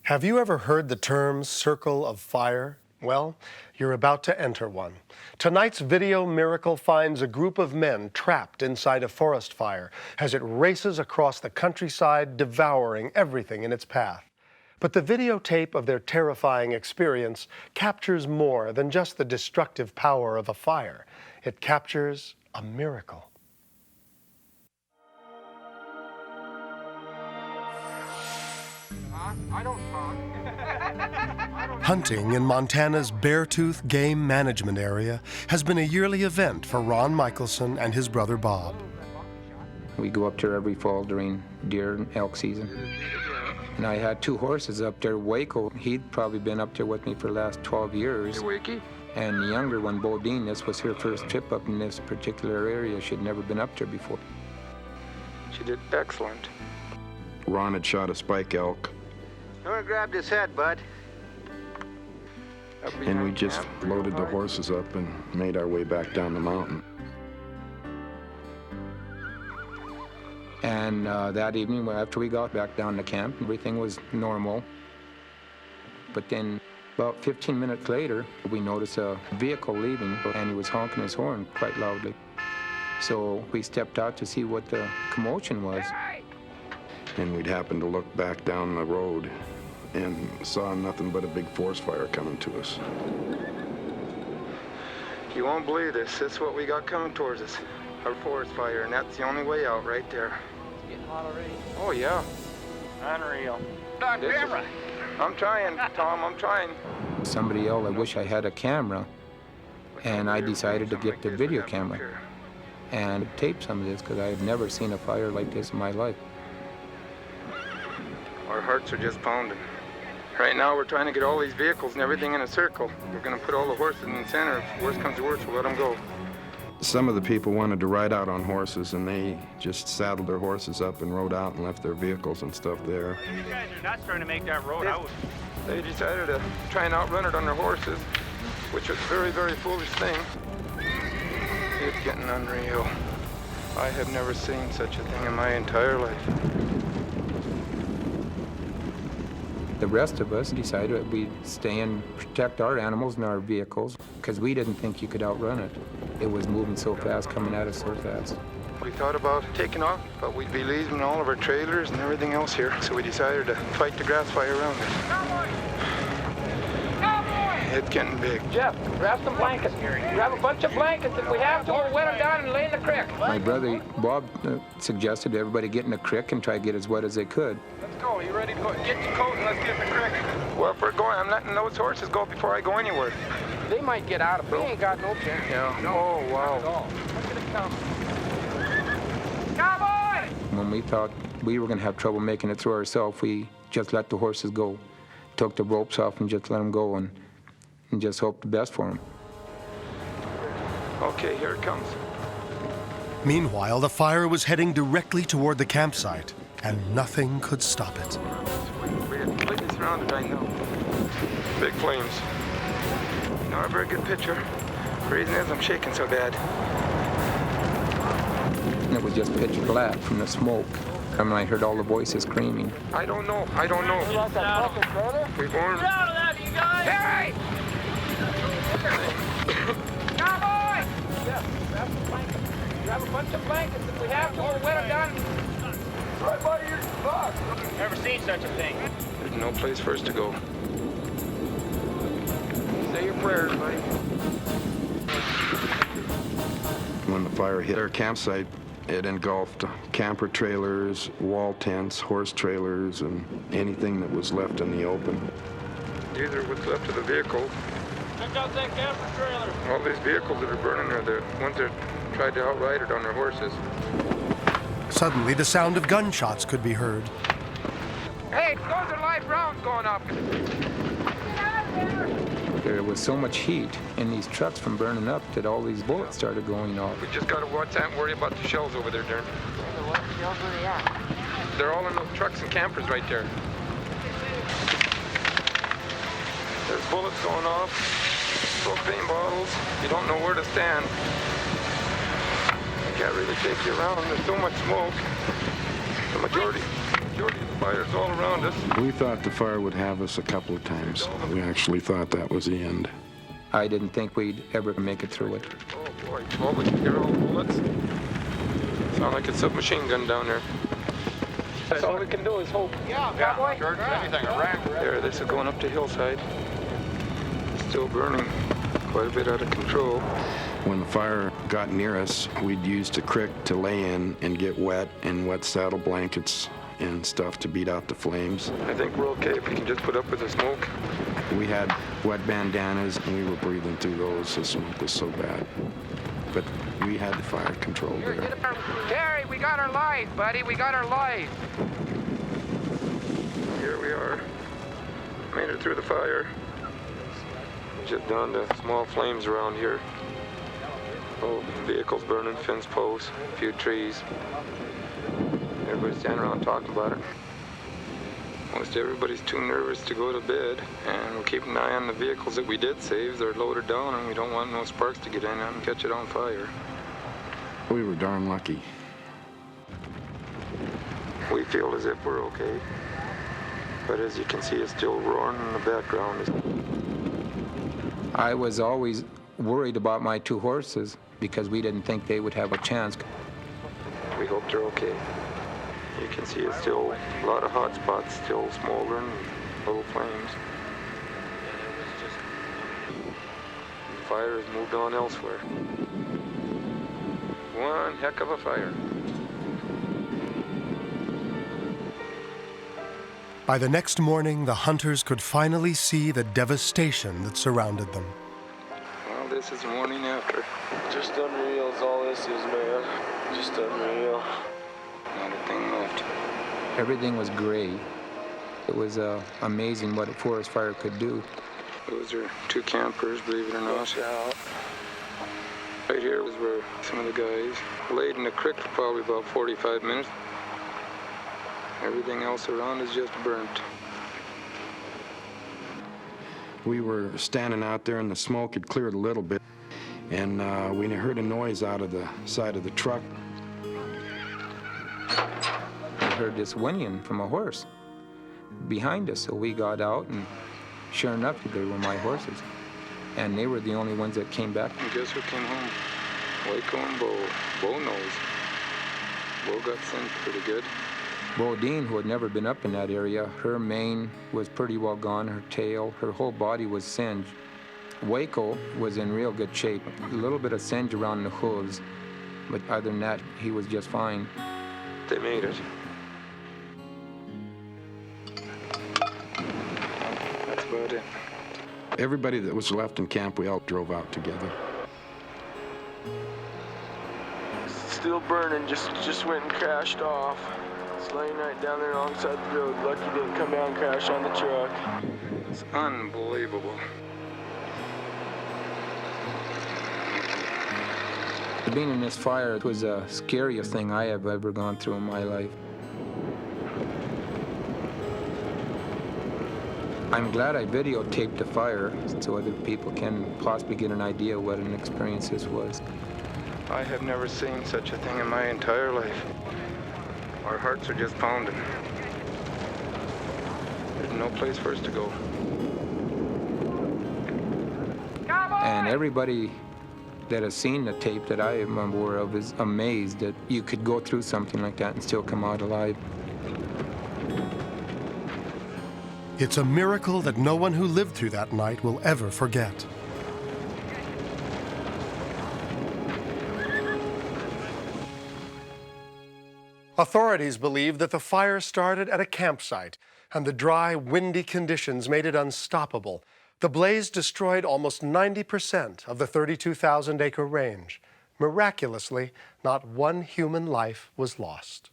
Have you ever heard the term circle of fire? Well, you're about to enter one. Tonight's video miracle finds a group of men trapped inside a forest fire as it races across the countryside, devouring everything in its path. But the videotape of their terrifying experience captures more than just the destructive power of a fire. It captures a miracle. I don't talk. Hunting in Montana's Beartooth Game Management Area has been a yearly event for Ron Michelson and his brother Bob. We go up there every fall during deer and elk season. And I had two horses up there. Waco, he'd probably been up there with me for the last 12 years. Hey, Wakey. And the younger one, Bodine, this was her first trip up in this particular area. She'd never been up there before. She did excellent. Ron had shot a spike elk, You want to grab this head, bud? and we just loaded the horses up and made our way back down the mountain. And that evening, after we got back down to camp, everything was normal. But then about 15 minutes later, we noticed a vehicle leaving, and he was honking his horn quite loudly. So we stepped out to see what the commotion was. And we'd happened to look back down the road and saw nothing but a big forest fire coming to us. You won't believe this. This is what we got coming towards us. Our forest fire, and that's the only way out right there. It's getting hot already. Oh, yeah. Unreal. On camera. I'm trying, Tom, I'm trying. Somebody yelled, "I wish I had a camera." And I decided to get the video camera and tape some of this because I had never seen a fire like this in my life. Our hearts are just pounding. Right now, we're trying to get all these vehicles and everything in a circle. We're going to put all the horses in the center. If worst comes to worst, we'll let them go. Some of the people wanted to ride out on horses, and they just saddled their horses up and rode out and left their vehicles and stuff there. You guys are nuts trying to make that road out. They decided to try and outrun it on their horses, which was a very, very foolish thing. It's getting unreal. I have never seen such a thing in my entire life. The rest of us decided we'd stay and protect our animals and our vehicles because we didn't think you could outrun it. It was moving so fast, coming at us so fast. We thought about taking off, but we'd be leaving all of our trailers and everything else here, so we decided to fight the grass fire around it. It's getting big. Jeff, grab some blankets. Grab a bunch of blankets. If we have to, we'll wet them down and lay in the creek. My brother, Bob, suggested everybody get in the creek and try to get as wet as they could. Let's go. You ready to go? Get your coat and let's get in the creek. Well, if we're going, I'm letting those horses go before I go anywhere. They might get out of it. We ain't got no chance. Yeah. Oh, wow. Look at it come. Cowboy! When we thought we were going to have trouble making it through ourselves, we just let the horses go. Took the ropes off and just let them go and just hoped the best for them. Okay, here it comes. Meanwhile, the fire was heading directly toward the campsite, and nothing could stop it. We're completely surrounded right now. Big flames. Not a very good picture. The reason is I'm shaking so bad. And it was just pitch black from the smoke. And I heard all the voices screaming. I don't know. I don't know. We weren't. Get out of that, you guys! Harry! Cowboy! Jeff, grab some blankets. Grab a bunch of blankets. If we have to, we'll wet them down. Right by your box. Never seen such a thing. There's no place for us to go. Say your prayers, buddy. When the fire hit our campsite, it engulfed camper trailers, wall tents, horse trailers, and anything that was left in the open. These are what's left of the vehicles. Check out that camper trailer. All these vehicles that are burning are the ones that tried to outride it on their horses. Suddenly, the sound of gunshots could be heard. Hey, those are live rounds going off. There was so much heat in these trucks from burning up that all these bullets started going off. We just got to watch that and worry about the shells over there, Darren. They're all in those trucks and campers right there. There's bullets going off, propane bottles. You don't know where to stand. You can't really take you around. There's so much smoke. The majority Jordy, the fire's all around us. We thought the fire would have us a couple of times. We actually thought that was the end. I didn't think we'd ever make it through it. Oh boy, well, we can hear all the bullets. Sound like a submachine gun down there. That's all we can do is hope. Yeah, boy. Church, anything around. There, this is going up the hillside. Still burning, quite a bit out of control. When the fire got near us, we'd use the creek to lay in and get wet in wet saddle blankets and stuff to beat out the flames. I think we're okay if we can just put up with the smoke. We had wet bandanas and we were breathing through those. The smoke was so bad. But we had the fire controlled there. Terry, we got our life, buddy. We got our life. Here we are. Made it through the fire. Just down to small flames around here. Oh, vehicles burning, fence posts, a few trees. Everybody's standing around talking about it. Most everybody's too nervous to go to bed, and we're keeping an eye on the vehicles that we did save. They're loaded down, and we don't want no sparks to get in them and catch it on fire. We were darn lucky. We feel as if we're okay, but as you can see, it's still roaring in the background. I was always worried about my two horses because we didn't think they would have a chance. We hope they're okay. You can see it's still a lot of hot spots, still smoldering, little flames. The fire has moved on elsewhere. One heck of a fire. By the next morning, the hunters could finally see the devastation that surrounded them. Well, this is the morning after. Just unreal is all this is, man. Just unreal. Not a thing left. Everything was gray. It was amazing what a forest fire could do. Those are two campers, believe it or not. Right here was where some of the guys laid in the creek for probably about 45 minutes. Everything else around is just burnt. We were standing out there and the smoke had cleared a little bit, and we heard a noise out of the side of the truck. I heard this whinnying from a horse behind us, so we got out, and sure enough, they were my horses. And they were the only ones that came back. And guess who came home? Waco and Bo. Bo knows. Bo got sent pretty good. Bodine, who had never been up in that area, her mane was pretty well gone, her tail, her whole body was singed. Waco was in real good shape, a little bit of singe around the hooves, but other than that, he was just fine. They made it. That's about it. Everybody that was left in camp, we all drove out together. Still burning, just went and crashed off. It's laying right down there alongside the road. Lucky didn't come down and crash on the truck. It's unbelievable. Being in this fire was the scariest thing I have ever gone through in my life. I'm glad I videotaped the fire so other people can possibly get an idea what an experience this was. I have never seen such a thing in my entire life. Our hearts are just pounding. There's no place for us to go. And everybody that has seen the tape that I am aware of is amazed that you could go through something like that and still come out alive. It's a miracle that no one who lived through that night will ever forget. Authorities believe that the fire started at a campsite, and the dry, windy conditions made it unstoppable. The blaze destroyed almost 90% of the 32,000-acre range. Miraculously, not one human life was lost.